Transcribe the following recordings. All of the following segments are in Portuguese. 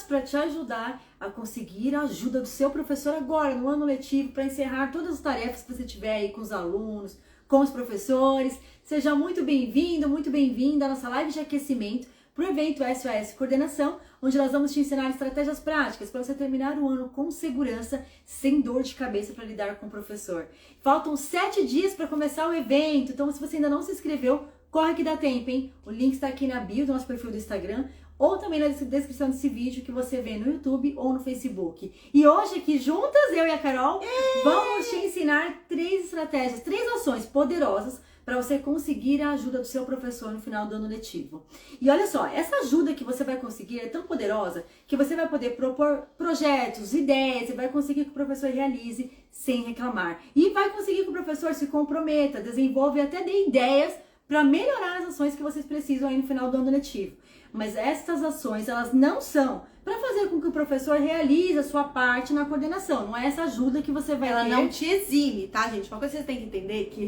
para te ajudar a conseguir a ajuda do seu professor agora, no ano letivo, para encerrar todas as tarefas que você tiver aí com os alunos, com os professores. Seja muito bem-vindo, muito bem-vinda à nossa live de aquecimento para o evento SOS Coordenação, onde nós vamos te ensinar estratégias práticas para você terminar o ano com segurança, sem dor de cabeça para lidar com o professor. Faltam 7 dias para começar o evento, então se você ainda não se inscreveu, corre que dá tempo, hein? O link está aqui na bio do nosso perfil do Instagram, ou também na descrição desse vídeo que você vê no YouTube ou no Facebook. E hoje aqui juntas, eu e a Carol, vamos te ensinar 3 estratégias, 3 ações poderosas para você conseguir a ajuda do seu professor no final do ano letivo. E olha só, essa ajuda que você vai conseguir é tão poderosa que você vai poder propor projetos, ideias e vai conseguir que o professor realize sem reclamar. E vai conseguir que o professor se comprometa, desenvolva e até dê ideias para melhorar as ações que vocês precisam aí no final do ano letivo. Mas essas ações, elas não são para fazer com que o professor realize a sua parte na coordenação. Não é essa ajuda que você vai ter. Ela não te exime, tá, gente? Uma coisa que você tem que entender, que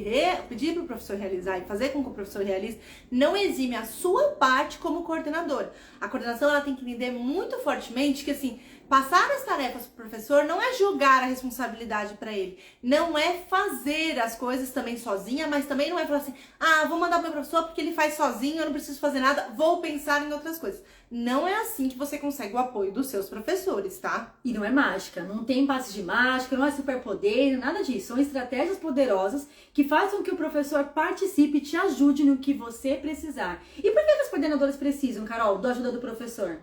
pedir para o professor realizar e fazer com que o professor realize, não exime a sua parte como coordenador. A coordenação, ela tem que entender muito fortemente que, assim, passar as tarefas para o professor não é jogar a responsabilidade para ele. Não é fazer as coisas também sozinha, mas também não é falar assim, vou mandar para o meu professor porque ele faz sozinho, eu não preciso fazer nada, vou pensar em outras coisas. Não é assim que você consegue o apoio dos seus professores, tá? E não é mágica, não tem passes de mágica, não é superpoder, nada disso. São estratégias poderosas que façam que o professor participe e te ajude no que você precisar. E por que as coordenadoras precisam, Carol, da ajuda do professor?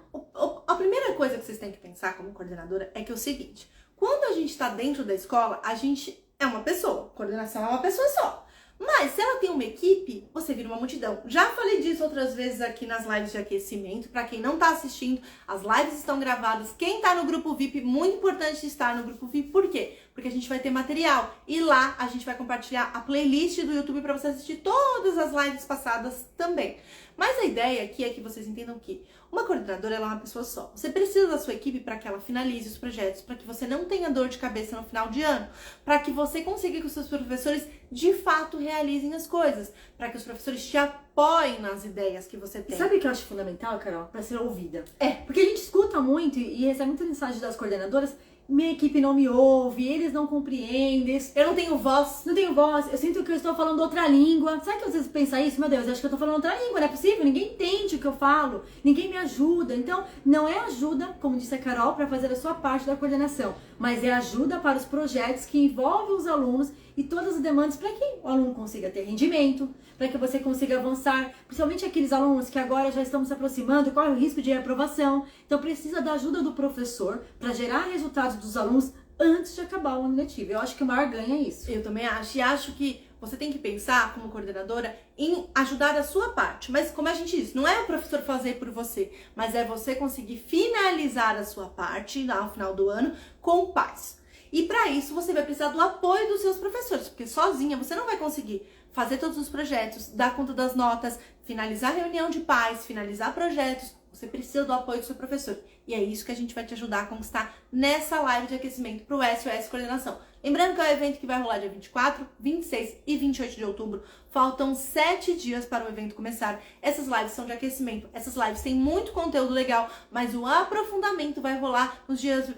A primeira coisa que vocês têm que pensar como coordenadora é que é o seguinte, quando a gente está dentro da escola, a gente é uma pessoa, coordenação é uma pessoa só. Mas se ela tem uma equipe, você vira uma multidão. Já falei disso outras vezes aqui nas lives de aquecimento. Para quem não tá assistindo, as lives estão gravadas. Quem tá no grupo VIP, muito importante estar no grupo VIP. Por quê? Porque a gente vai ter material. E lá a gente vai compartilhar a playlist do YouTube para você assistir todas as lives passadas também. Mas a ideia aqui é que vocês entendam que uma coordenadora, ela é uma pessoa só. Você precisa da sua equipe para que ela finalize os projetos, para que você não tenha dor de cabeça no final de ano, para que você consiga que os seus professores de fato realizem as coisas, para que os professores te apoiem nas ideias que você tem. E sabe o que eu acho fundamental, Carol? Para ser ouvida. Porque a gente escuta muito e recebe muita mensagem das coordenadoras, minha equipe não me ouve, eles não compreendem, eu não tenho voz. Não tenho voz, eu sinto que eu estou falando outra língua. Sabe que às vezes pensa isso? Meu Deus, eu acho que eu estou falando outra língua, não é possível, ninguém entende o que eu falo, ninguém me ajuda. Então, não é ajuda, como disse a Carol, para fazer a sua parte da coordenação, mas é ajuda para os projetos que envolvem os alunos e todas as demandas para que o aluno consiga ter rendimento, para que você consiga avançar, principalmente aqueles alunos que agora já estamos se aproximando, corre o risco de reprovação. Então precisa da ajuda do professor para gerar resultados dos alunos antes de acabar o ano letivo. Eu acho que o maior ganho é isso. Eu também acho, e acho que você tem que pensar, como coordenadora, em ajudar a sua parte. Mas como a gente disse, não é o professor fazer por você, mas é você conseguir finalizar a sua parte ao final do ano com paz. E para isso você vai precisar do apoio dos seus professores, porque sozinha você não vai conseguir fazer todos os projetos, dar conta das notas, finalizar reunião de pais, finalizar projetos. Você precisa do apoio do seu professor. E é isso que a gente vai te ajudar a conquistar nessa live de aquecimento para o SOS Coordenação. Lembrando que é um evento que vai rolar dia 24, 26 e 28 de outubro. Faltam 7 dias para o evento começar. Essas lives são de aquecimento. Essas lives têm muito conteúdo legal, mas o aprofundamento vai rolar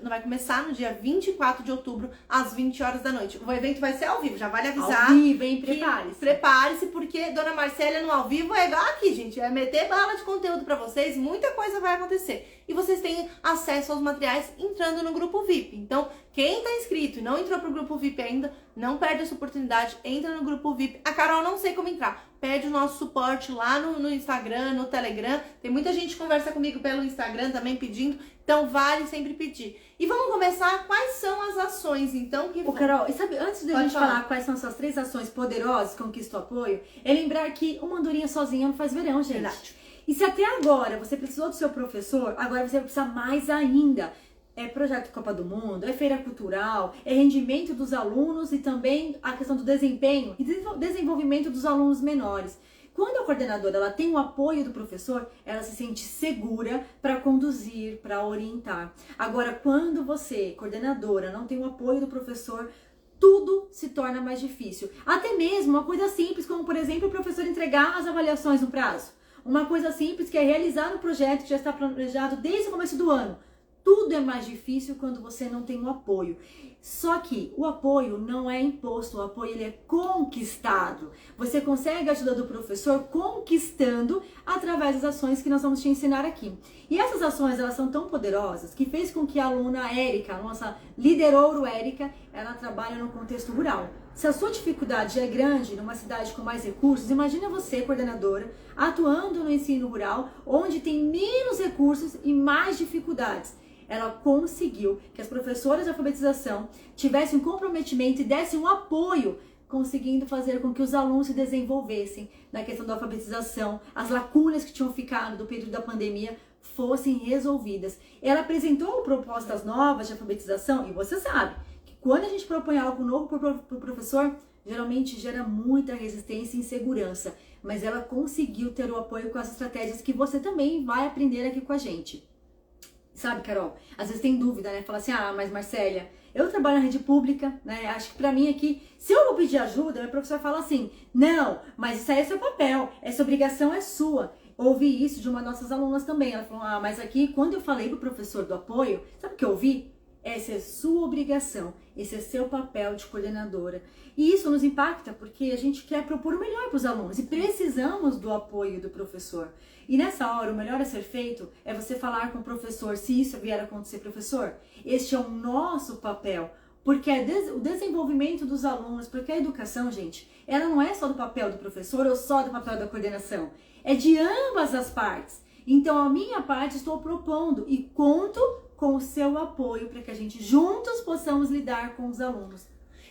vai começar no dia 24 de outubro, às 20 horas da noite. O evento vai ser ao vivo, já vale avisar. Ao vivo, hein? Prepare-se. Prepare-se, porque Dona Marcélia no ao vivo é igual aqui, gente. É meter bala de conteúdo para vocês, muita coisa vai acontecer. E vocês têm acesso aos materiais entrando no grupo VIP. Então, quem tá inscrito e não entrou pro grupo VIP ainda, não perde essa oportunidade, entra no grupo VIP. A Carol não sei como entrar, pede o nosso suporte lá no Instagram, no Telegram. Tem muita gente que conversa comigo pelo Instagram também pedindo, então vale sempre pedir. E vamos começar, quais são as ações, então, que... Carol, e sabe, antes de a gente falar quais são essas 3 ações poderosas que conquistam apoio, é lembrar que uma andorinha sozinha não faz verão, gente. Verdade. E se até agora você precisou do seu professor, agora você vai precisar mais ainda. É projeto Copa do Mundo, é feira cultural, é rendimento dos alunos e também a questão do desempenho e desenvolvimento dos alunos menores. Quando a coordenadora ela tem o apoio do professor, ela se sente segura para conduzir, para orientar. Agora, quando você, coordenadora, não tem o apoio do professor, tudo se torna mais difícil. Até mesmo uma coisa simples, como por exemplo o professor entregar as avaliações no prazo. Uma coisa simples que é realizar um projeto que já está planejado desde o começo do ano. Tudo é mais difícil quando você não tem o apoio. Só que o apoio não é imposto, o apoio ele é conquistado. Você consegue a ajuda do professor conquistando através das ações que nós vamos te ensinar aqui. E essas ações, elas são tão poderosas que fez com que a aluna Érica, a nossa líder ouro Érica, ela trabalha no contexto rural. Se a sua dificuldade é grande numa cidade com mais recursos, imagina você, coordenadora, atuando no ensino rural, onde tem menos recursos e mais dificuldades. Ela conseguiu que as professoras de alfabetização tivessem um comprometimento e dessem um apoio, conseguindo fazer com que os alunos se desenvolvessem na questão da alfabetização, as lacunas que tinham ficado do período da pandemia fossem resolvidas. Ela apresentou propostas novas de alfabetização e você sabe que quando a gente propõe algo novo para o professor, geralmente gera muita resistência e insegurança, mas ela conseguiu ter o apoio com as estratégias que você também vai aprender aqui com a gente. Sabe, Carol? Às vezes tem dúvida, né? Fala assim, mas Marcélia, eu trabalho na rede pública, né? Acho que pra mim aqui, se eu vou pedir ajuda, meu professor fala assim, não, mas isso aí é seu papel, essa obrigação é sua. Ouvi isso de uma das nossas alunas também. Ela falou, mas aqui, quando eu falei pro professor do apoio, sabe o que eu ouvi? Essa é sua obrigação, esse é seu papel de coordenadora. E isso nos impacta porque a gente quer propor o melhor para os alunos e precisamos do apoio do professor. E nessa hora, o melhor a ser feito é você falar com o professor, se isso vier a acontecer, professor, este é o nosso papel. Porque o desenvolvimento dos alunos, porque a educação, gente, ela não é só do papel do professor ou só do papel da coordenação. É de ambas as partes. Então, a minha parte estou propondo e conto com o seu apoio para que a gente juntos possamos lidar com os alunos.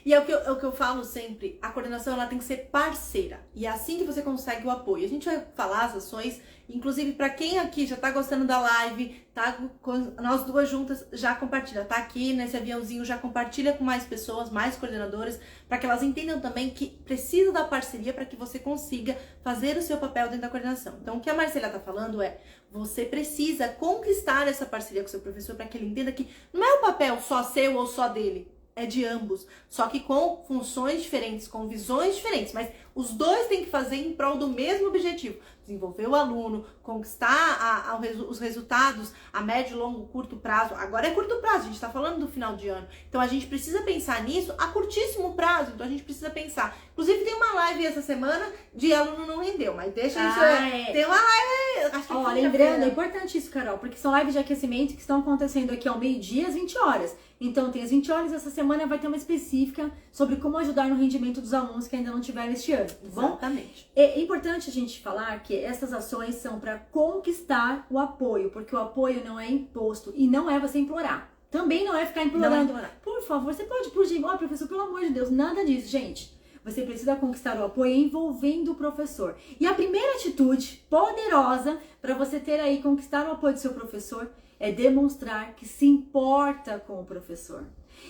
E é o que eu falo sempre, a coordenação ela tem que ser parceira. E é assim que você consegue o apoio. A gente vai falar as ações, inclusive para quem aqui já tá gostando da live, tá com nós duas juntas, já compartilha, tá aqui nesse aviãozinho, já compartilha com mais pessoas, mais coordenadoras, para que elas entendam também que precisa da parceria para que você consiga fazer o seu papel dentro da coordenação. Então o que a Marcélia tá falando é, você precisa conquistar essa parceria com o seu professor para que ele entenda que não é o papel só seu ou só dele. É de ambos, só que com funções diferentes, com visões diferentes, mas os dois têm que fazer em prol do mesmo objetivo, desenvolver o aluno, conquistar os resultados a médio, longo, curto prazo. Agora é curto prazo, a gente está falando do final de ano, então a gente precisa pensar nisso a curtíssimo prazo, então a gente precisa pensar. Inclusive tem uma live essa semana de aluno não rendeu, mas deixa isso, tem uma live, acho que lembrando, é importante isso, Carol, porque são lives de aquecimento que estão acontecendo aqui ao meio-dia às 20 horas. Então tem as 20 horas, essa semana vai ter uma específica sobre como ajudar no rendimento dos alunos que ainda não tiveram este ano, tá bom? Exatamente. É importante a gente falar que essas ações são para conquistar o apoio, porque o apoio não é imposto e não é você implorar. Também não é ficar implorando. Por favor, você pode pedir, professor, pelo amor de Deus, nada disso, gente. Você precisa conquistar o apoio envolvendo o professor. E a primeira atitude poderosa para você ter aí, conquistar o apoio do seu professor, é demonstrar que se importa com o professor.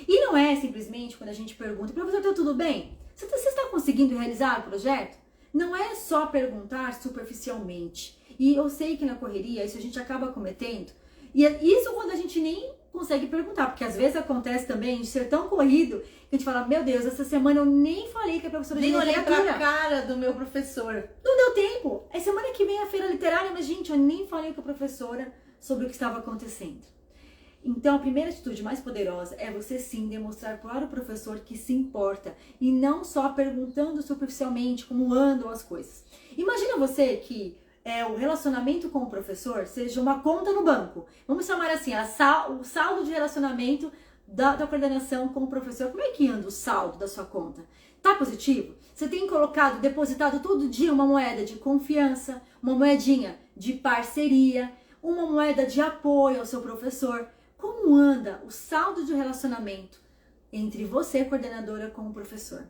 E não é simplesmente quando a gente pergunta, professor, tá tudo bem? Você está conseguindo realizar o projeto? Não é só perguntar superficialmente. E eu sei que na correria isso a gente acaba cometendo. E isso quando a gente nem consegue perguntar, porque às vezes acontece também de ser tão corrido que a gente fala, meu Deus, essa semana eu nem falei que a professora de literatura. Nem olhei pra cara do meu professor. Não deu tempo. É semana que vem a feira literária, mas gente, eu nem falei com a professora sobre o que estava acontecendo. Então, a primeira atitude mais poderosa é você sim demonstrar para o professor que se importa e não só perguntando superficialmente como andam as coisas. Imagina você que o relacionamento com o professor seja uma conta no banco. Vamos chamar assim, o saldo de relacionamento da coordenação com o professor. Como é que anda o saldo da sua conta? Tá positivo? Você tem depositado todo dia uma moeda de confiança, uma moedinha de parceria, uma moeda de apoio ao seu professor. Como anda o saldo de relacionamento entre você, coordenadora, com o professor?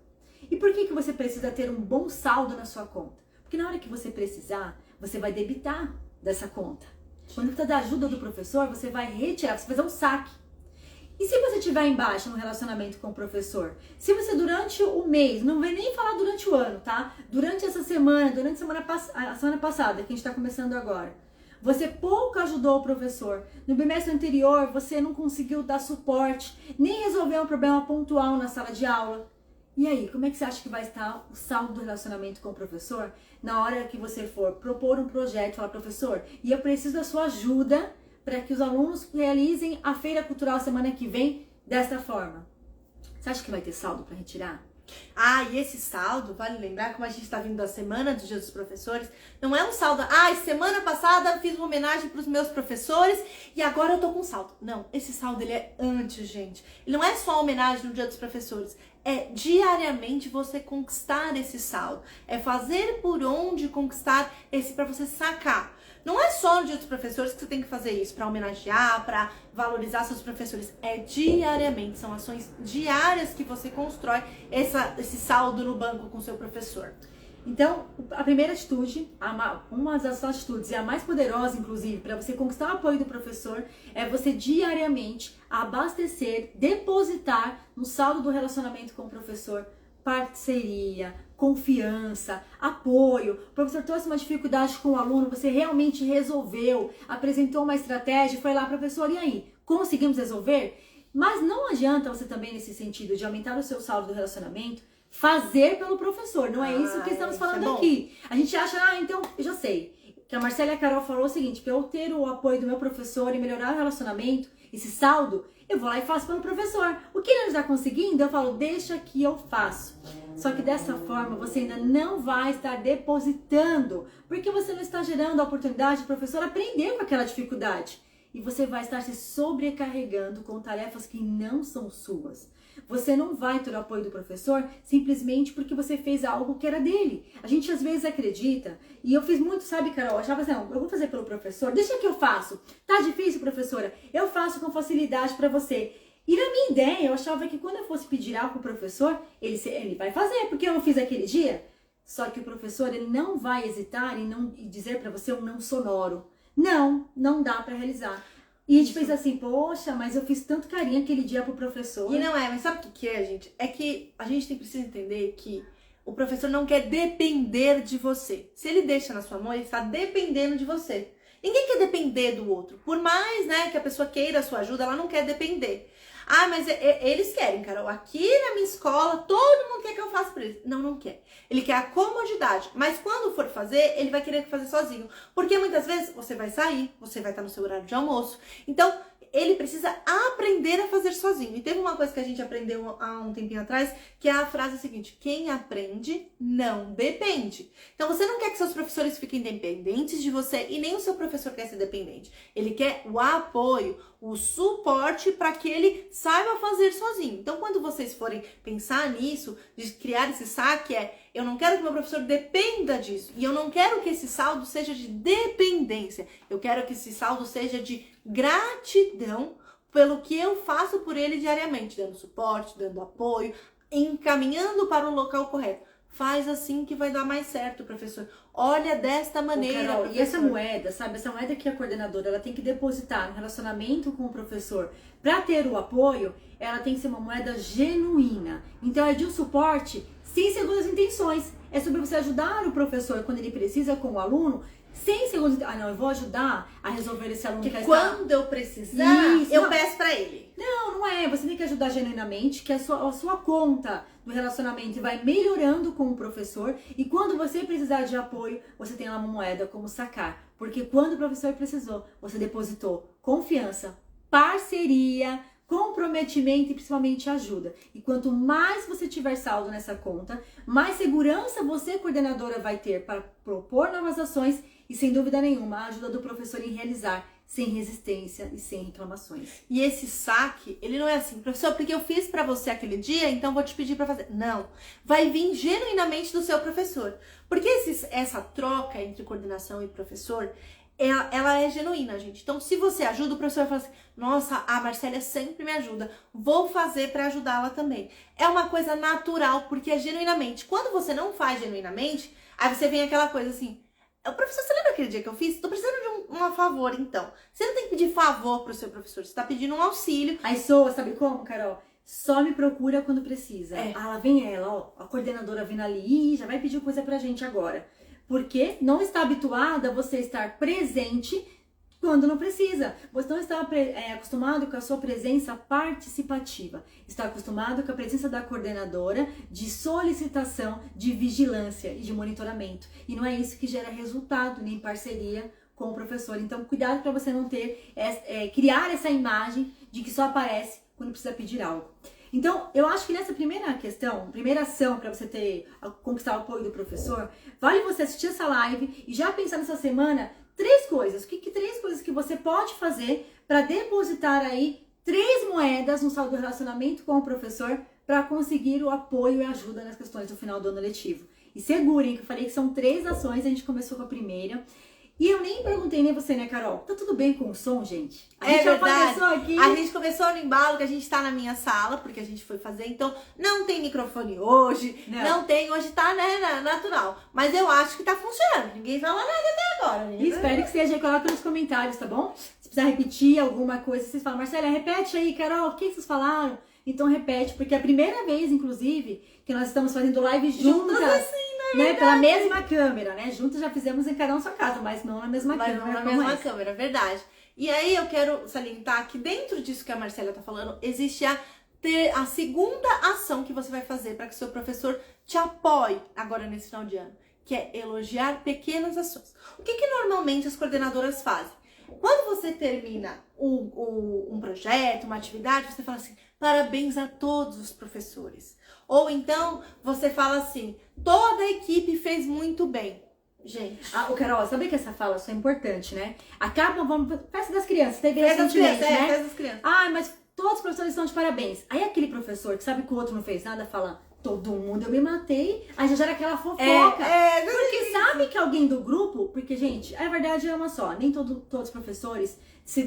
E por que você precisa ter um bom saldo na sua conta? Porque na hora que você precisar, você vai debitar dessa conta. Quando precisa da ajuda do professor, você vai retirar, você vai fazer um saque. E se você estiver em baixa no relacionamento com o professor? Se você durante o mês, não vai nem falar durante o ano, tá? Durante essa semana, a semana passada, que a gente está começando agora, você pouco ajudou o professor. No bimestre anterior, você não conseguiu dar suporte, nem resolver um problema pontual na sala de aula. E aí, como é que você acha que vai estar o saldo do relacionamento com o professor na hora que você for propor um projeto e falar, professor, e eu preciso da sua ajuda para que os alunos realizem a Feira Cultural semana que vem desta forma. Você acha que vai ter saldo para retirar? Ah, e esse saldo, vale lembrar, como a gente está vindo da semana do Dia dos Professores, não é um saldo, semana passada fiz uma homenagem para os meus professores e agora eu tô com saldo. Não, esse saldo ele é antes, gente. Ele não é só homenagem no Dia dos Professores, é diariamente você conquistar esse saldo. É fazer por onde conquistar esse para você sacar. Não é só no Dia dos Professores que você tem que fazer isso, para homenagear, para valorizar seus professores. É diariamente, são ações diárias que você constrói esse saldo no banco com seu professor. Então, a primeira atitude, uma das atitudes e a mais poderosa, inclusive, para você conquistar o apoio do professor, é você diariamente abastecer, depositar no saldo do relacionamento com o professor parceria, confiança, apoio. O professor trouxe uma dificuldade com o aluno, você realmente resolveu, apresentou uma estratégia, foi lá, professor, e aí? Conseguimos resolver? Mas não adianta você também, nesse sentido de aumentar o seu saldo do relacionamento, fazer pelo professor. Não é isso que estamos falando aqui. A gente acha, então, eu já sei. Que a Marcela e a Carol falou o seguinte, para eu ter o apoio do meu professor e melhorar o relacionamento, esse saldo, eu vou lá e faço pelo professor. O que ele não está conseguindo, eu falo, deixa que eu faço. Só que dessa forma, você ainda não vai estar depositando, porque você não está gerando a oportunidade do professor aprender com aquela dificuldade. E você vai estar se sobrecarregando com tarefas que não são suas. Você não vai ter o apoio do professor simplesmente porque você fez algo que era dele. A gente às vezes acredita, e eu fiz muito, sabe, Carol? Eu achava assim, não, eu vou fazer pelo professor, deixa que eu faço. Tá difícil, professora? Eu faço com facilidade para você. E na minha ideia, eu achava que quando eu fosse pedir algo pro professor, ele vai fazer, porque eu não fiz aquele dia. Só que o professor, ele não vai hesitar em dizer para você um não sonoro. Não dá para realizar. E a gente pensa assim, poxa, mas eu fiz tanto carinho aquele dia pro professor. E não é, mas sabe o que é, gente? É que a gente precisa entender que o professor não quer depender de você. Se ele deixa na sua mão, ele está dependendo de você. Ninguém quer depender do outro. Por mais, que a pessoa queira a sua ajuda, ela não quer depender. Mas eles querem, Carol. Aqui na minha escola, todo mundo quer que eu faça por eles. Não quer. Ele quer a comodidade. Mas quando for fazer, ele vai querer fazer sozinho. Porque muitas vezes você vai sair, você vai estar no seu horário de almoço. Então, ele precisa aprender a fazer sozinho. E teve uma coisa que a gente aprendeu há um tempinho atrás, que é a frase seguinte: quem aprende não depende. Então você não quer que seus professores fiquem dependentes de você e nem o seu professor quer ser dependente. Ele quer o apoio, o suporte para que ele saiba fazer sozinho. Então quando vocês forem pensar nisso, de criar esse saque, eu não quero que meu professor dependa disso. E eu não quero que esse saldo seja de dependência. Eu quero que esse saldo seja de gratidão pelo que eu faço por ele diariamente, dando suporte, dando apoio, encaminhando para o local correto. Faz assim que vai dar mais certo, professor. Olha desta maneira, Carol, professor. E essa moeda, sabe? Essa moeda que a coordenadora ela tem que depositar no relacionamento com o professor para ter o apoio, ela tem que ser uma moeda genuína. Então é de um suporte sem segundas intenções. É sobre você ajudar o professor quando ele precisa com o aluno, sem segundas intenções. Eu vou ajudar a resolver esse aluno que quando eu precisar, eu peço para ele. Não é. Você tem que ajudar genuinamente, que a sua conta do relacionamento vai melhorando com o professor. E quando você precisar de apoio, você tem lá uma moeda como sacar. Porque quando o professor precisou, você depositou confiança, parceria, comprometimento e principalmente ajuda. E quanto mais você tiver saldo nessa conta, mais segurança você, coordenadora, vai ter para propor novas ações e, sem dúvida nenhuma, a ajuda do professor em realizar sem resistência e sem reclamações. E esse saque, ele não é assim, professor, porque eu fiz para você aquele dia, então vou te pedir para fazer. Não, vai vir genuinamente do seu professor. Porque essa troca entre coordenação e professor, ela é genuína, gente. Então, se você ajuda, o professor vai falar assim: nossa, a Marcélia sempre me ajuda, vou fazer para ajudá-la também. É uma coisa natural, porque é genuinamente. Quando você não faz genuinamente, aí você vem aquela coisa assim: professor, você lembra aquele dia que eu fiz? Tô precisando de um favor, então. Você não tem que pedir favor pro seu professor, você tá pedindo um auxílio. Aí soa, sabe como, Carol? Só me procura quando precisa. Lá vem ela, ó, a coordenadora vindo ali, já vai pedir coisa pra gente agora. Porque não está habituada a você estar presente quando não precisa. Você não está acostumado com a sua presença participativa. Está acostumado com a presença da coordenadora de solicitação, de vigilância e de monitoramento. E não é isso que gera resultado, nem parceria com o professor. Então, cuidado para você não criar essa imagem de que só aparece quando precisa pedir algo. Então, eu acho que nessa primeira questão, primeira ação para você conquistar o apoio do professor, vale você assistir essa live e já pensar nessa semana 3 coisas. Três coisas que você pode fazer para depositar aí 3 moedas no saldo do relacionamento com o professor para conseguir o apoio e ajuda nas questões do final do ano letivo. E segurem que eu falei que são 3 ações, a gente começou com a primeira. E eu nem perguntei nem você, né, Carol? Tá tudo bem com o som, gente? A gente já começou aqui. A gente começou no embalo, que a gente tá na minha sala, porque a gente foi fazer. Então, não tem microfone hoje. Não tem, hoje tá, né, natural. Mas eu acho que tá funcionando. Ninguém falou nada até agora. E espero que seja. Coloca nos comentários, tá bom? Se precisar repetir alguma coisa, vocês falam, Marcela, repete aí, Carol, o que vocês falaram? Então repete, porque é a primeira vez, inclusive, que nós estamos fazendo live juntas, assim, né, pela mesma câmera, né? Juntas já fizemos em cada um sua casa, mas não na mesma câmera. Mas não na mesma câmera, verdade. E aí eu quero salientar que dentro disso que a Marcela tá falando, existe a segunda ação que você vai fazer para que seu professor te apoie agora nesse final de ano, que é elogiar pequenas ações. O que normalmente as coordenadoras fazem? Quando você termina um projeto, uma atividade, você fala assim, parabéns a todos os professores. Ou então, você fala assim, toda a equipe fez muito bem. Gente. Carol, sabe que essa fala só é importante, né? Festa das crianças, teve Festa das crianças, né? Festa das crianças. Mas todos os professores estão de parabéns. Aí aquele professor que sabe que o outro não fez nada, fala, todo mundo eu me matei. Aí já gera aquela fofoca. Porque sabe que alguém do grupo, porque, gente, a verdade é uma só, nem todos os professores se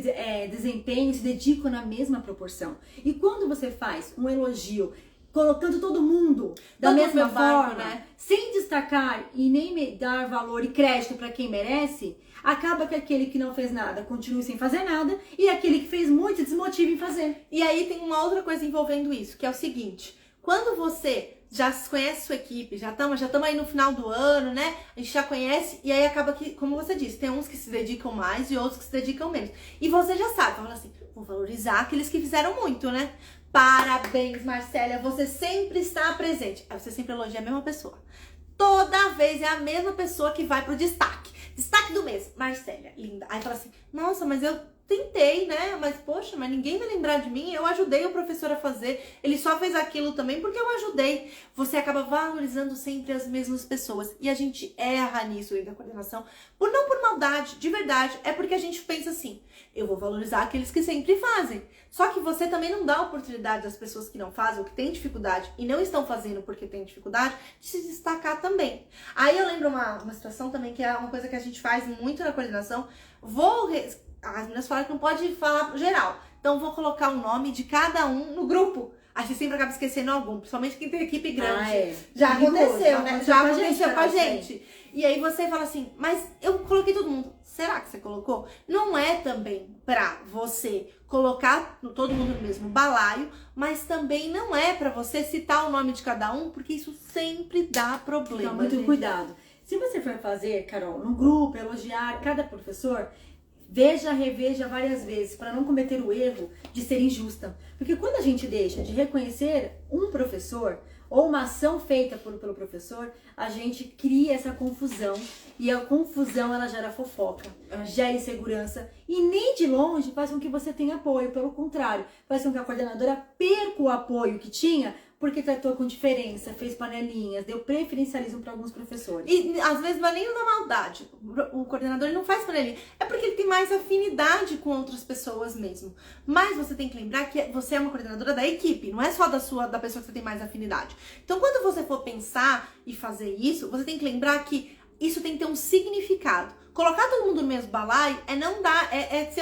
desempenham, se dedicam na mesma proporção. E quando você faz um elogio colocando todo mundo da mesma forma, né? Sem destacar e nem dar valor e crédito para quem merece, acaba que aquele que não fez nada continue sem fazer nada e aquele que fez muito desmotiva em fazer. E aí tem uma outra coisa envolvendo isso, que é o seguinte, quando você já conhece sua equipe, já estamos aí no final do ano, né? A gente já conhece e aí acaba que, como você disse, tem uns que se dedicam mais e outros que se dedicam menos. E você já sabe, fala assim, vou valorizar aqueles que fizeram muito, né? Parabéns, Marcela, você sempre está presente. Aí você sempre elogia a mesma pessoa. Toda vez é a mesma pessoa que vai pro destaque. Destaque do mês, Marcela, linda. Aí fala assim, nossa, mas eu tentei, né? Mas poxa, mas ninguém vai lembrar de mim. Eu ajudei o professor a fazer. Ele só fez aquilo também porque eu ajudei. Você acaba valorizando sempre as mesmas pessoas. E a gente erra nisso aí da coordenação. Não por maldade, de verdade. É porque a gente pensa assim, eu vou valorizar aqueles que sempre fazem. Só que você também não dá oportunidade às pessoas que não fazem, ou que têm dificuldade e não estão fazendo porque têm dificuldade, de se destacar também. Aí eu lembro uma situação também que é uma coisa que a gente faz muito na coordenação. As meninas falam que não pode falar geral. Então vou colocar o nome de cada um no grupo. A gente sempre acaba esquecendo algum, principalmente quem tem equipe grande. Já aconteceu, né? Já aconteceu com a gente. E aí você fala assim, mas eu coloquei todo mundo. Será que você colocou? Não é também pra você colocar todo mundo no mesmo balaio, mas também não é pra você citar o nome de cada um, porque isso sempre dá problema. Então, muito cuidado. Se você for fazer, Carol, no grupo, elogiar cada professor, reveja várias vezes, para não cometer o erro de ser injusta. Porque quando a gente deixa de reconhecer um professor ou uma ação feita pelo professor, a gente cria essa confusão. E a confusão, ela gera fofoca, gera insegurança. E nem de longe faz com que você tenha apoio. Pelo contrário, faz com que a coordenadora perca o apoio que tinha, porque tratou com diferença, fez panelinhas, deu preferencialismo para alguns professores. E às vezes não é nem na maldade. O coordenador ele não faz panelinha. É porque ele tem mais afinidade com outras pessoas mesmo. Mas você tem que lembrar que você é uma coordenadora da equipe, não é só da pessoa que você tem mais afinidade. Então quando você for pensar e fazer isso, você tem que lembrar que isso tem que ter um significado. Colocar todo mundo no mesmo balaio é ser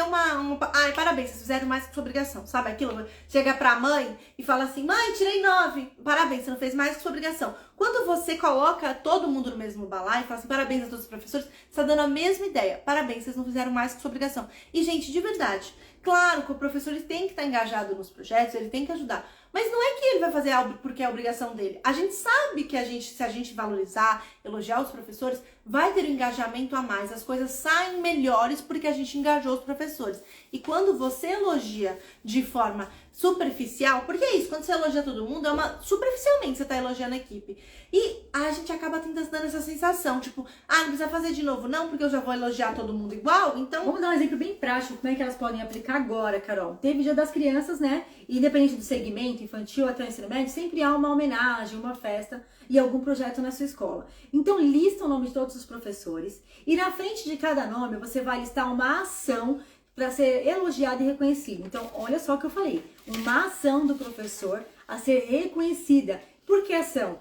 ai, parabéns, vocês fizeram mais que sua obrigação, sabe aquilo? Chega pra mãe e fala assim, mãe, tirei 9, parabéns, você não fez mais que sua obrigação. Quando você coloca todo mundo no mesmo balaio e fala assim, parabéns a todos os professores, você tá dando a mesma ideia, parabéns, vocês não fizeram mais que sua obrigação. E gente, de verdade, claro que o professor ele tem que estar engajado nos projetos, ele tem que ajudar, Mas não é que ele vai fazer algo porque é a obrigação dele. A gente sabe que se a gente valorizar, elogiar os professores, vai ter um engajamento a mais. As coisas saem melhores porque a gente engajou os professores. E quando você elogia de forma superficial, porque é isso, quando você elogia todo mundo, superficialmente você está elogiando a equipe. E a gente acaba dando essa sensação, tipo, não precisa fazer de novo, não, porque eu já vou elogiar todo mundo igual, então... Vamos dar um exemplo bem prático, como é que elas podem aplicar agora, Carol. Teve Dia das Crianças, né? E independente do segmento, infantil até o ensino médio, sempre há uma homenagem, uma festa e algum projeto na sua escola. Então lista o nome de todos os professores e na frente de cada nome você vai listar uma ação para ser elogiada e reconhecida. Então, olha só o que eu falei. Uma ação do professor a ser reconhecida. Por que ação?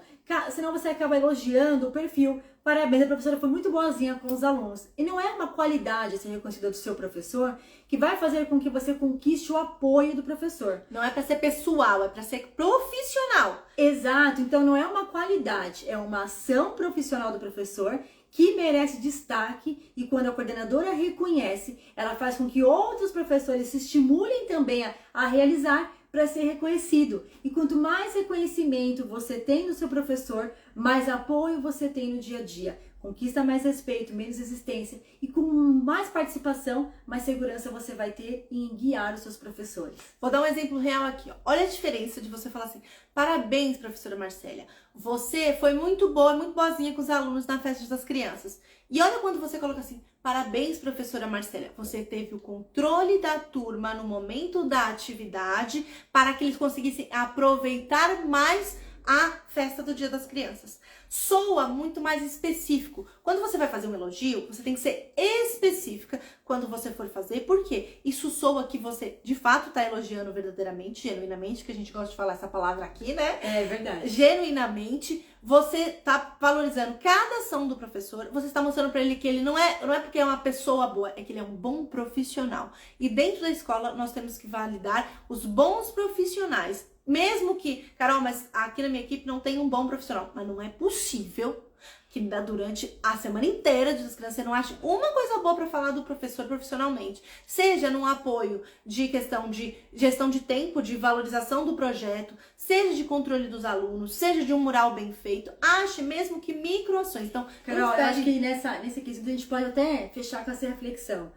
Senão você acaba elogiando o perfil. Parabéns, a professora foi muito boazinha com os alunos. E não é uma qualidade ser reconhecida do seu professor que vai fazer com que você conquiste o apoio do professor. Não é para ser pessoal, é para ser profissional. Exato, então não é uma qualidade, é uma ação profissional do professor que merece destaque e quando a coordenadora reconhece, ela faz com que outros professores se estimulem também a realizar para ser reconhecido. E quanto mais reconhecimento você tem do seu professor, mais apoio você tem no dia a dia. Conquista mais respeito, menos resistência e com mais participação, mais segurança você vai ter em guiar os seus professores. Vou dar um exemplo real aqui. Ó. Olha a diferença de você falar assim, parabéns, professora Marcélia. Você foi muito boa, muito boazinha com os alunos na festa das crianças. E olha quando você coloca assim, parabéns, professora Marcélia. Você teve o controle da turma no momento da atividade para que eles conseguissem aproveitar mais a festa do Dia das Crianças. Soa muito mais específico. Quando você vai fazer um elogio, você tem que ser específica quando você for fazer. Por quê? Isso soa que você, de fato, está elogiando verdadeiramente, genuinamente, que a gente gosta de falar essa palavra aqui, né? É verdade. Genuinamente, você está valorizando cada ação do professor, você está mostrando para ele que ele não é porque é uma pessoa boa, é que ele é um bom profissional. E dentro da escola, nós temos que validar os bons profissionais. Mesmo que, Carol, mas aqui na minha equipe não tem um bom profissional. Mas não é possível que durante a semana inteira de crianças você não ache uma coisa boa para falar do professor profissionalmente. Seja num apoio de questão de gestão de tempo, de valorização do projeto, seja de controle dos alunos, seja de um mural bem feito. Ache mesmo que microações. Então, Carol, eu acho que nesse quesito a gente pode até fechar com essa reflexão.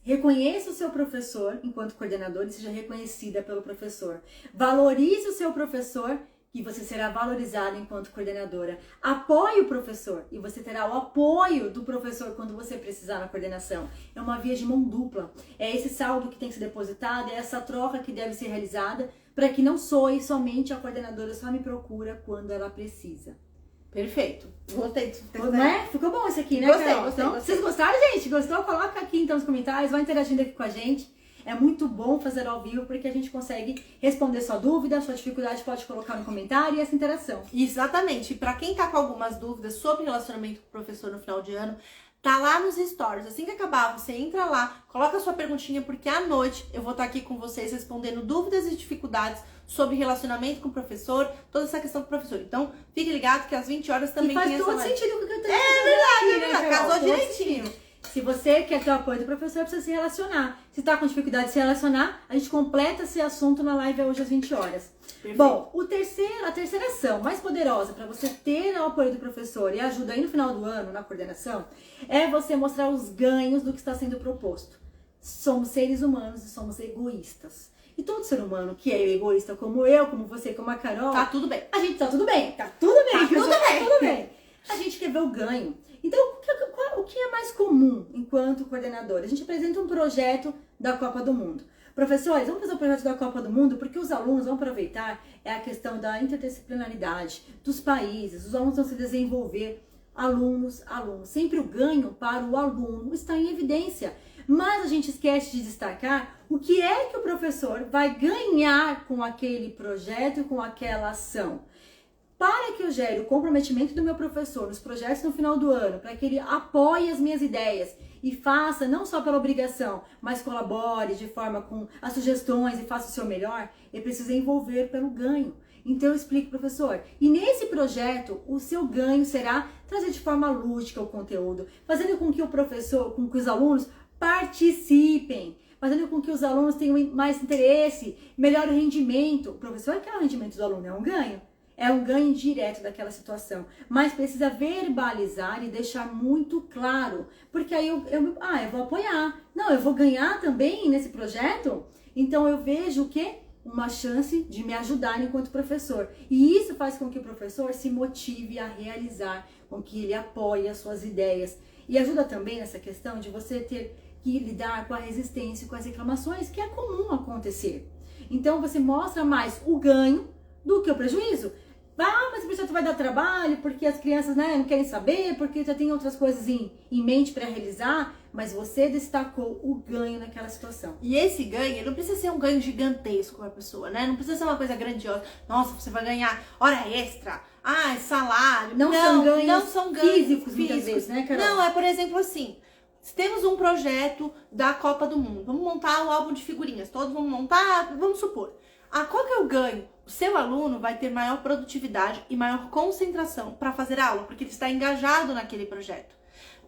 Reconheça o seu professor enquanto coordenador e seja reconhecida pelo professor. Valorize o seu professor e você será valorizada enquanto coordenadora. Apoie o professor e você terá o apoio do professor quando você precisar na coordenação. É uma via de mão dupla. É esse saldo que tem que ser depositado, é essa troca que deve ser realizada para que não soe somente a coordenadora só me procura quando ela precisa. Perfeito. Gostei. Não é? Ficou bom esse aqui, né, Gostei, Carol? gostei. Vocês gostaram, gente? Gostou? Coloca aqui então nos comentários, vai interagindo aqui com a gente. É muito bom fazer ao vivo porque a gente consegue responder sua dúvida, sua dificuldade pode colocar no comentário e essa interação. Exatamente. Para quem tá com algumas dúvidas sobre relacionamento com o professor no final de ano, tá lá nos stories. Assim que acabar, você entra lá, coloca a sua perguntinha, porque à noite eu vou estar aqui com vocês respondendo dúvidas e dificuldades sobre relacionamento com o professor, toda essa questão com o professor. Então, fique ligado que às 20 horas também tem essa live. Faz todo sentido com o que eu tô É verdade, né, casou direitinho. Se você quer ter o apoio do professor, precisa se relacionar. Se tá com dificuldade de se relacionar, a gente completa esse assunto na live hoje às 20 horas. Perfeito. Bom, a terceira ação mais poderosa para você ter o apoio do professor e ajuda aí no final do ano, na coordenação, é você mostrar os ganhos do que está sendo proposto. Somos seres humanos e somos egoístas. E todo ser humano que é egoísta, como eu, como você, como a Carol... Tá tudo bem. A gente tá tudo bem. Tá tudo bem. Tá tudo bem. A gente quer ver o ganho. Então, o que é mais comum enquanto coordenador? A gente apresenta um projeto da Copa do Mundo. Professores, vamos fazer o projeto da Copa do Mundo porque os alunos vão aproveitar a questão da interdisciplinaridade dos países. Os alunos vão se desenvolver. Alunos. Sempre o ganho para o aluno está em evidência. Mas a gente esquece de destacar o que é que o professor vai ganhar com aquele projeto e com aquela ação. Para que eu gere o comprometimento do meu professor nos projetos no final do ano, para que ele apoie as minhas ideias e faça não só pela obrigação, mas colabore de forma com as sugestões e faça o seu melhor, ele precisa envolver pelo ganho. Então eu explico, professor, e nesse projeto o seu ganho será trazer de forma lúdica o conteúdo, fazendo com que o professor, com que os alunos participem. fazendo com que os alunos tenham mais interesse, melhore o rendimento. O professor quer o rendimento do aluno, é um ganho. É um ganho direto daquela situação. Mas precisa verbalizar e deixar muito claro. Porque aí eu vou apoiar. Não, eu vou ganhar também nesse projeto. Então eu vejo o quê? Uma chance de me ajudar enquanto professor. E isso faz com que o professor se motive a realizar, com que ele apoie as suas ideias. E ajuda também nessa questão de você ter que lidar com a resistência, com as reclamações, que é comum acontecer. Então você mostra mais o ganho do que o prejuízo. Mas o projeto vai dar trabalho, porque as crianças, né, não querem saber, porque já tem outras coisas em mente para realizar, mas você destacou o ganho naquela situação. E esse ganho, ele não precisa ser um ganho gigantesco para a pessoa, né? Não precisa ser uma coisa grandiosa. Nossa, você vai ganhar hora extra, salário. Não são ganhos físicos, muitas vezes, né, Carol? Não, é, por exemplo, assim, se temos um projeto da Copa do Mundo, vamos montar o álbum de figurinhas, todos vamos montar, vamos supor. Qual que é o ganho? O seu aluno vai ter maior produtividade e maior concentração para fazer a aula, porque ele está engajado naquele projeto.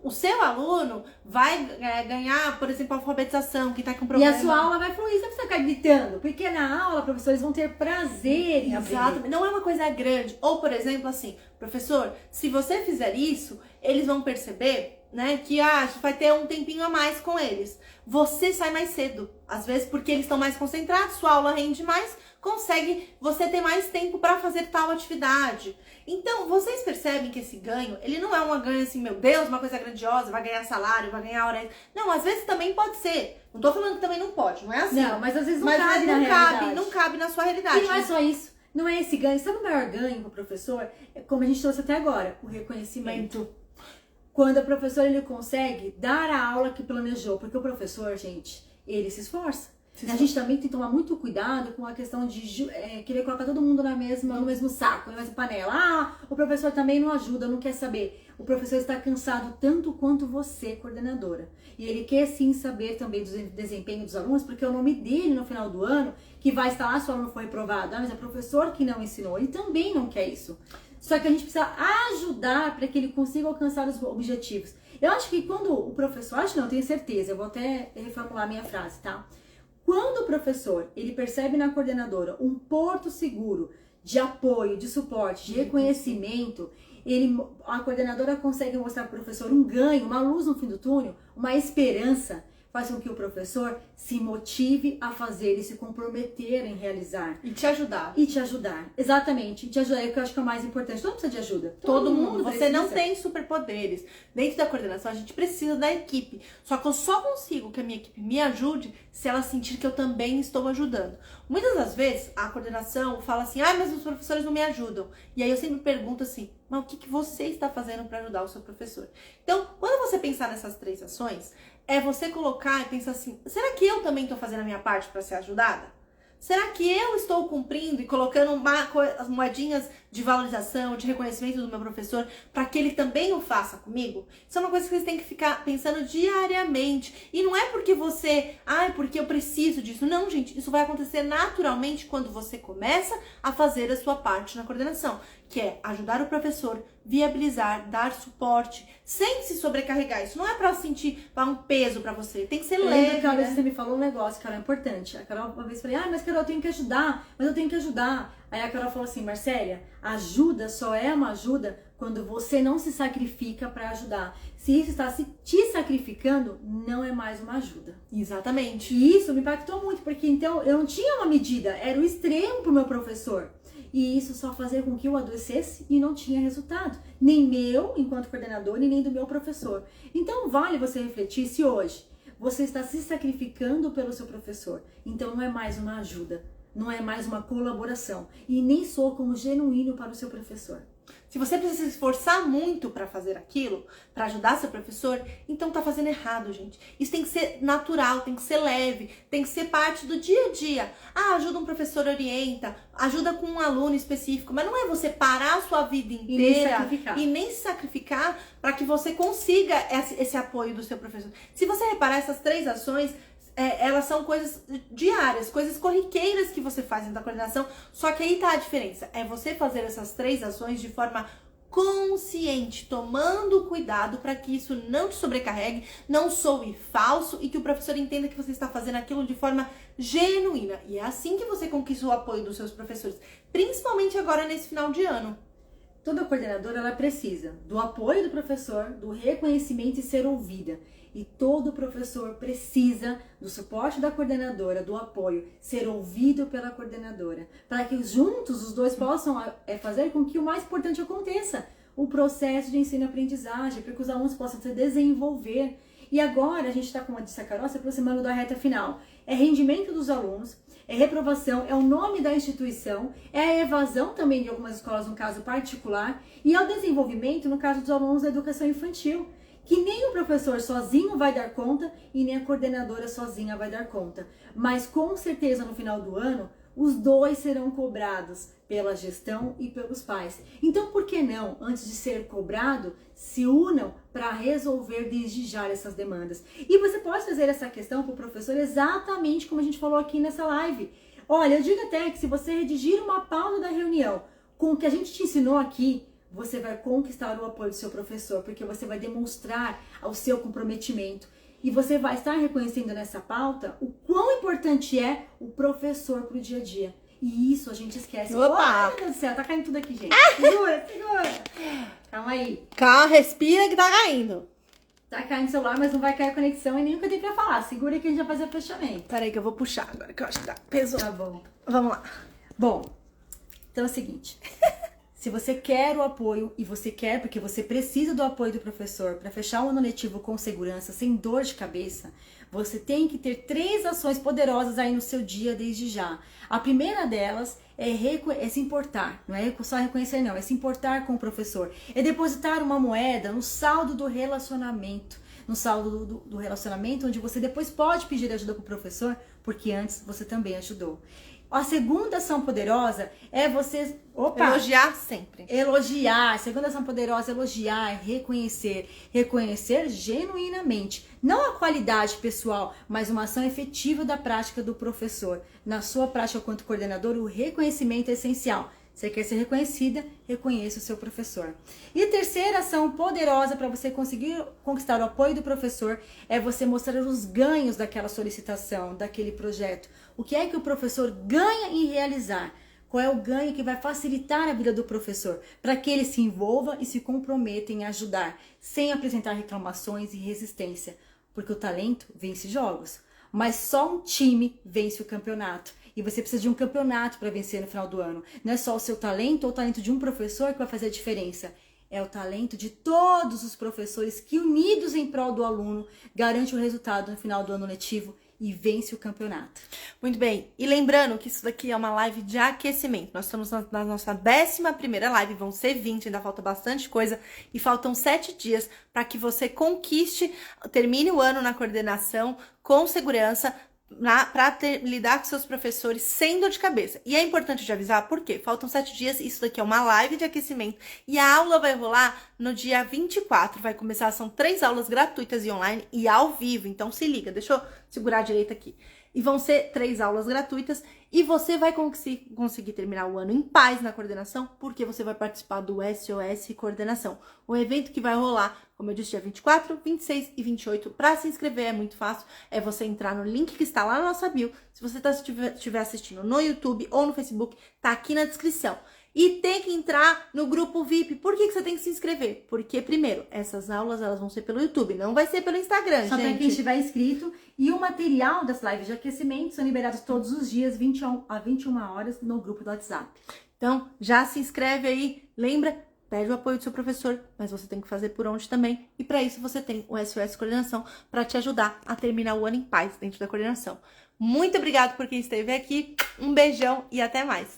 O seu aluno vai ganhar, por exemplo, a alfabetização, que está com problema. E a sua aula vai fluir, você não precisa ficar gritando, porque na aula, professores vão ter prazer em aprender. Exatamente, não é uma coisa grande. Ou, por exemplo, assim, professor, se você fizer isso, eles vão perceber, né, que vai ter um tempinho a mais com eles. Você sai mais cedo, às vezes porque eles estão mais concentrados, sua aula rende mais, consegue você ter mais tempo para fazer tal atividade. Então, vocês percebem que esse ganho, ele não é um ganho assim, meu Deus, uma coisa grandiosa, vai ganhar salário, vai ganhar hora. Não, às vezes também pode ser. Não tô falando que também não pode, não é assim. Não, mas às vezes não cabe na realidade. Não cabe na sua realidade. E não é só isso. Não é esse ganho. Sabe o maior ganho para o professor? É como a gente trouxe até agora, o reconhecimento. Quando o professor ele consegue dar a aula que planejou. Porque o professor, gente, ele se esforça. A gente também tem que tomar muito cuidado com a questão de querer colocar todo mundo no mesmo saco, na mesma panela. O professor também não ajuda, não quer saber. O professor está cansado tanto quanto você, coordenadora. E ele quer sim saber também do desempenho dos alunos, porque é o nome dele no final do ano que vai estar lá se o aluno foi reprovado. Mas é o professor que não ensinou, ele também não quer isso. Só que a gente precisa ajudar para que ele consiga alcançar os objetivos. Eu acho que quando o professor, tenho certeza, eu vou até reformular a minha frase, tá? Quando o professor, ele percebe na coordenadora um porto seguro de apoio, de suporte, de reconhecimento, a coordenadora consegue mostrar para o professor um ganho, uma luz no fim do túnel, uma esperança, faz com que o professor se motive a fazer e se comprometer em realizar. E te ajudar. Exatamente. E te ajudar é o que eu acho que é o mais importante. Todo mundo precisa de ajuda. Todo mundo. Você não tem superpoderes. Dentro da coordenação, a gente precisa da equipe. Só que eu só consigo que a minha equipe me ajude se ela sentir que eu também estou ajudando. Muitas das vezes, a coordenação fala assim, mas os professores não me ajudam. E aí eu sempre pergunto assim, mas o que você está fazendo para ajudar o seu professor? Então, quando você pensar nessas 3 ações, é você colocar e pensar assim, será que eu também estou fazendo a minha parte para ser ajudada? Será que eu estou cumprindo e colocando as moedinhas de valorização, de reconhecimento do meu professor para que ele também o faça comigo? Isso é uma coisa que vocês têm que ficar pensando diariamente. E não é porque você, porque eu preciso disso. Não, gente, isso vai acontecer naturalmente quando você começa a fazer a sua parte na coordenação, que é ajudar o professor, viabilizar, dar suporte, sem se sobrecarregar. Isso não é pra sentir um peso pra você, tem que ser leve, Carol, né? Você me falou um negócio, Carol, é importante. A Carol uma vez falei, mas Carol, eu tenho que ajudar, Aí a Carol falou assim, Marcélia, ajuda só é uma ajuda quando você não se sacrifica pra ajudar. Se isso está te sacrificando, não é mais uma ajuda. Exatamente. E isso me impactou muito, porque então eu não tinha uma medida, era o extremo pro meu professor. E isso só fazia com que eu adoecesse e não tinha resultado. Nem meu, enquanto coordenador, e nem do meu professor. Então, vale você refletir se hoje você está se sacrificando pelo seu professor. Então, não é mais uma ajuda, não é mais uma colaboração. E nem sou como genuíno para o seu professor. Se você precisa se esforçar muito para fazer aquilo, para ajudar seu professor, então tá fazendo errado, gente. Isso tem que ser natural, tem que ser leve, tem que ser parte do dia a dia. Ajuda um professor, orienta, ajuda com um aluno específico, mas não é você parar a sua vida inteira e nem se sacrificar para que você consiga esse apoio do seu professor. Se você reparar, essas 3 ações, elas são coisas diárias, coisas corriqueiras que você faz dentro da coordenação, só que aí tá a diferença, é você fazer essas 3 ações de forma consciente, tomando cuidado para que isso não te sobrecarregue, não soe falso e que o professor entenda que você está fazendo aquilo de forma genuína. E é assim que você conquista o apoio dos seus professores, principalmente agora nesse final de ano. Toda coordenadora, ela precisa do apoio do professor, do reconhecimento e ser ouvida. E todo professor precisa do suporte da coordenadora, do apoio, ser ouvido pela coordenadora, para que juntos os dois possam fazer com que o mais importante aconteça, o processo de ensino e aprendizagem, para que os alunos possam se desenvolver. E agora a gente está, como disse a Carol, se aproximando da reta final. É rendimento dos alunos, é reprovação, é o nome da instituição, é a evasão também de algumas escolas, no caso particular, e é o desenvolvimento, no caso dos alunos da educação infantil, que nem o professor sozinho vai dar conta e nem a coordenadora sozinha vai dar conta. Mas com certeza no final do ano, os dois serão cobrados pela gestão e pelos pais. Então, por que não, antes de ser cobrado, se unam para resolver desde já essas demandas? E você pode trazer essa questão para o professor exatamente como a gente falou aqui nessa live. Olha, eu digo até que se você redigir uma pauta da reunião com o que a gente te ensinou aqui, você vai conquistar o apoio do seu professor, porque você vai demonstrar o seu comprometimento. E você vai estar reconhecendo nessa pauta o quão importante é o professor para o dia a dia. E isso a gente esquece. Opa! Oh, meu Deus do céu, tá caindo tudo aqui, gente. Segura, segura. Calma aí. Calma, respira que tá caindo. Tá caindo o celular, mas não vai cair a conexão e nem o que eu tenho pra falar. Segura que a gente vai fazer o fechamento. Peraí que eu vou puxar agora, que eu acho que tá pesou. Tá bom. Vamos lá. Bom, então é o seguinte. Se você quer o apoio, e você quer porque você precisa do apoio do professor para fechar o ano letivo com segurança, sem dor de cabeça, você tem que ter 3 ações poderosas aí no seu dia desde já. A primeira delas é se importar, não é só reconhecer não, é se importar com o professor. É depositar uma moeda no saldo do relacionamento. No saldo do relacionamento, onde você depois pode pedir ajuda para o professor, porque antes você também ajudou. A segunda ação poderosa é você... Elogiar sempre. Elogiar. A segunda ação poderosa é elogiar, reconhecer. Reconhecer genuinamente. Não a qualidade pessoal, mas uma ação efetiva da prática do professor. Na sua prática quanto coordenador, o reconhecimento é essencial. Você quer ser reconhecida? Reconheça o seu professor. E a terceira ação poderosa para você conseguir conquistar o apoio do professor é você mostrar os ganhos daquela solicitação, daquele projeto. O que é que o professor ganha em realizar? Qual é o ganho que vai facilitar a vida do professor? Para que ele se envolva e se comprometa em ajudar, sem apresentar reclamações e resistência. Porque o talento vence jogos, mas só um time vence o campeonato. E você precisa de um campeonato para vencer no final do ano. Não é só o seu talento ou o talento de um professor que vai fazer a diferença. É o talento de todos os professores que, unidos em prol do aluno, garante o resultado no final do ano letivo e vence o campeonato. Muito bem. E lembrando que isso daqui é uma live de aquecimento. Nós estamos na nossa 11ª live, vão ser 20, ainda falta bastante coisa. E faltam 7 dias para que você conquiste, termine o ano na coordenação com segurança, para lidar com seus professores sem dor de cabeça. E é importante de avisar, por quê? Faltam 7 dias, isso daqui é uma live de aquecimento e a aula vai rolar no dia 24, vai começar, são 3 aulas gratuitas e online e ao vivo, então se liga, deixa eu segurar direito aqui. E vão ser 3 aulas gratuitas e você vai conseguir terminar o ano em paz na coordenação, porque você vai participar do SOS Coordenação, um evento que vai rolar, como eu disse, dia 24, 26 e 28. Para se inscrever é muito fácil, é você entrar no link que está lá na nossa bio. Se você estiver assistindo no YouTube ou no Facebook, tá aqui na descrição. E tem que entrar no grupo VIP. Por que você tem que se inscrever? Porque, primeiro, essas aulas elas vão ser pelo YouTube, não vai ser pelo Instagram, só gente. Só para quem estiver inscrito. E o material das lives de aquecimento são liberados todos os dias, 21 a 21 horas, no grupo do WhatsApp. Então, já se inscreve aí. Lembra? Pede o apoio do seu professor, mas você tem que fazer por onde também. E para isso você tem o SOS Coordenação para te ajudar a terminar o ano em paz dentro da coordenação. Muito obrigada por quem esteve aqui. Um beijão e até mais.